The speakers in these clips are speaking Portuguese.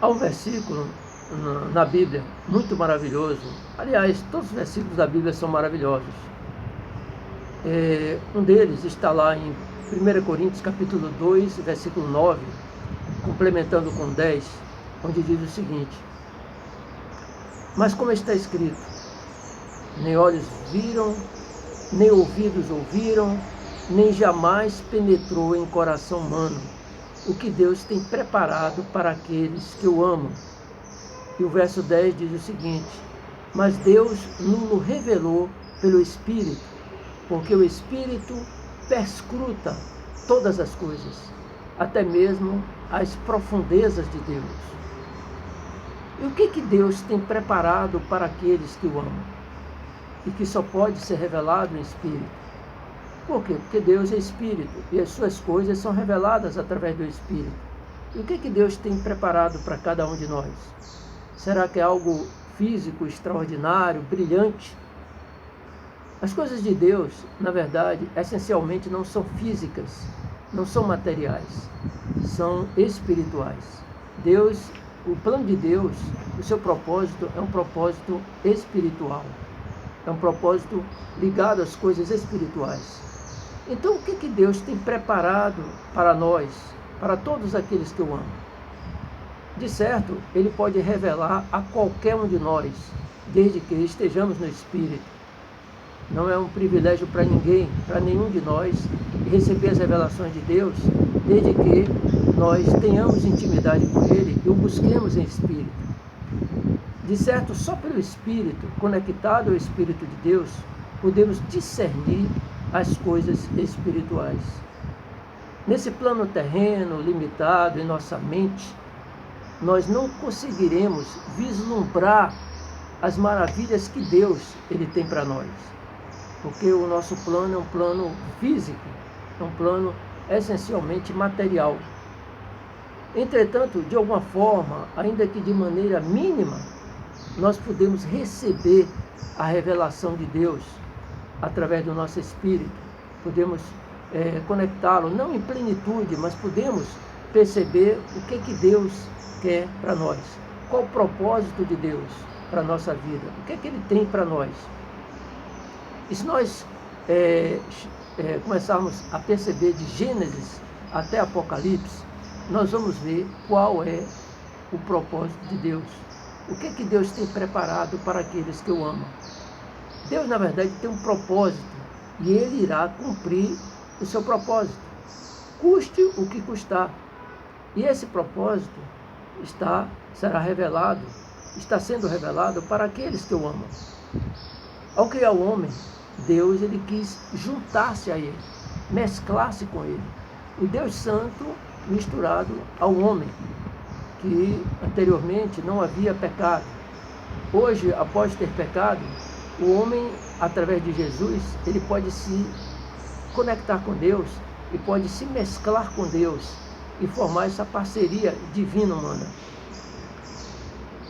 Há um versículo na Bíblia muito maravilhoso. Aliás, todos os versículos da Bíblia são maravilhosos. Um deles está lá em 1 Coríntios capítulo 2, versículo 9, complementando com 10, onde diz o seguinte: mas como está escrito, nem olhos viram, nem ouvidos ouviram, nem jamais penetrou em coração humano o que Deus tem preparado para aqueles que o amam. E o verso 10 diz o seguinte: mas Deus nos revelou pelo Espírito, porque o Espírito perscruta todas as coisas, até mesmo as profundezas de Deus. E o que Deus tem preparado para aqueles que o amam? E que só pode ser revelado em Espírito. Por quê? Porque Deus é Espírito e as suas coisas são reveladas através do Espírito. E o que Deus tem preparado para cada um de nós? Será que é algo físico, extraordinário, brilhante? As coisas de Deus, na verdade, essencialmente não são físicas, não são materiais, são espirituais. O plano de Deus, o seu propósito é um propósito espiritual, é um propósito ligado às coisas espirituais. Então, o que Deus tem preparado para nós, para todos aqueles que o amam? De certo, Ele pode revelar a qualquer um de nós, desde que estejamos no Espírito. Não é um privilégio para ninguém, para nenhum de nós, receber as revelações de Deus, desde que nós tenhamos intimidade com Ele e o busquemos em Espírito. De certo, só pelo Espírito, conectado ao Espírito de Deus, podemos discernir as coisas espirituais. Nesse plano terreno, limitado em nossa mente, nós não conseguiremos vislumbrar as maravilhas que Deus Ele tem para nós. Porque o nosso plano é um plano físico, é um plano essencialmente material. Entretanto, de alguma forma, ainda que de maneira mínima, nós podemos receber a revelação de Deus através do nosso espírito. Podemos conectá-lo, não em plenitude, mas podemos perceber o que Deus quer para nós. Qual o propósito de Deus para a nossa vida? O que Ele tem para nós? E se nós começarmos a perceber de Gênesis até Apocalipse, nós vamos ver qual é o propósito de Deus. O que Deus tem preparado para aqueles que o amam. Deus, na verdade, tem um propósito e Ele irá cumprir o seu propósito, custe o que custar. E esse propósito está sendo revelado para aqueles que o amam. Ao criar o homem, Deus ele quis juntar-se a ele, mesclar-se com ele. O Deus Santo misturado ao homem, que anteriormente não havia pecado. Hoje, após ter pecado, o homem, através de Jesus, ele pode se conectar com Deus e pode se mesclar com Deus e formar essa parceria divina-humana.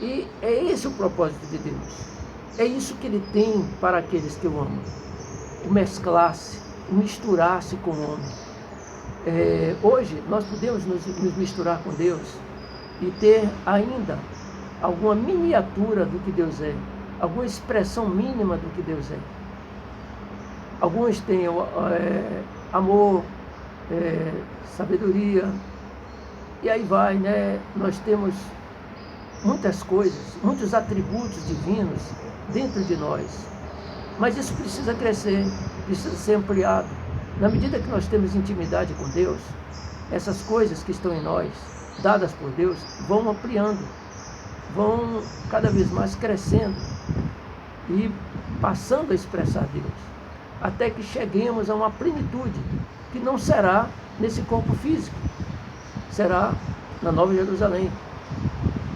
E é esse o propósito de Deus. É isso que Ele tem para aqueles que o amam. O mesclar-se, o misturar-se com o homem. Hoje, nós podemos nos misturar com Deus e ter ainda alguma miniatura do que Deus é, alguma expressão mínima do que Deus é. Alguns têm amor, sabedoria, e aí vai, né? Nós temos muitas coisas, muitos atributos divinos dentro de nós, mas isso precisa crescer, precisa ser ampliado. Na medida que nós temos intimidade com Deus, essas coisas que estão em nós, dadas por Deus, vão ampliando, vão cada vez mais crescendo e passando a expressar Deus, até que cheguemos a uma plenitude que não será nesse corpo físico, será na Nova Jerusalém.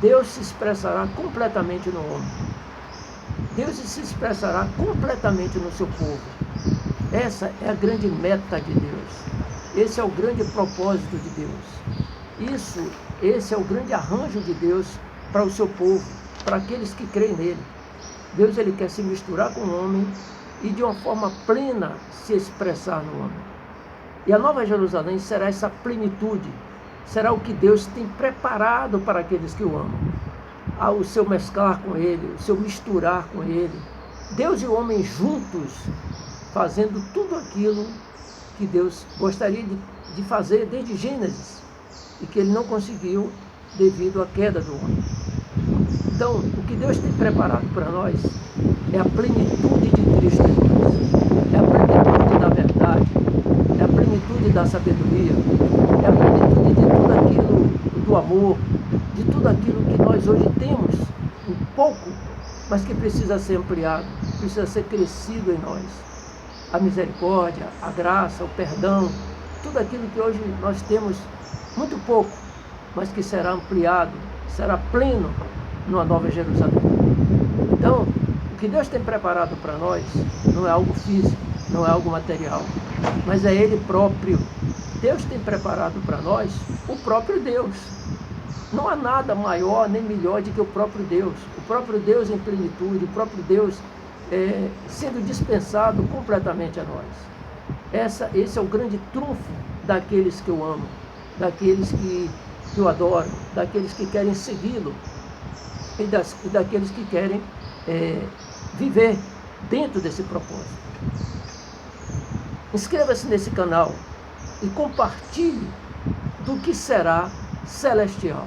Deus se expressará completamente no homem. Deus se expressará completamente no seu povo. Essa é a grande meta de Deus. Esse é o grande propósito de Deus. Esse é o grande arranjo de Deus para o seu povo, para aqueles que creem nele. Deus ele quer se misturar com o homem e de uma forma plena se expressar no homem. E a Nova Jerusalém será essa plenitude será o que Deus tem preparado para aqueles que o amam. O seu mesclar com Ele, o seu misturar com Ele. Deus e o homem juntos, fazendo tudo aquilo que Deus gostaria de fazer desde Gênesis, e que Ele não conseguiu devido à queda do homem. Então, o que Deus tem preparado para nós é a plenitude de Cristo em nós, é a plenitude da verdade, é a plenitude da sabedoria, é a plenitude de tudo aquilo do amor, de tudo aquilo que nós hoje temos, um pouco, mas que precisa ser ampliado, precisa ser crescido em nós. A misericórdia, a graça, o perdão, tudo aquilo que hoje nós temos muito pouco, mas que será ampliado, será pleno numa nova Jerusalém. Então, o que Deus tem preparado para nós não é algo físico, não é algo material, mas é Ele próprio. Deus tem preparado para nós o próprio Deus. Não há nada maior nem melhor do que o próprio Deus. O próprio Deus em plenitude, o próprio Deus sendo dispensado completamente a nós. Esse é o grande trunfo daqueles que o amam, daqueles que o adoram, daqueles que querem segui-lo e daqueles que querem viver dentro desse propósito. Inscreva-se nesse canal e compartilhe do que será celestial.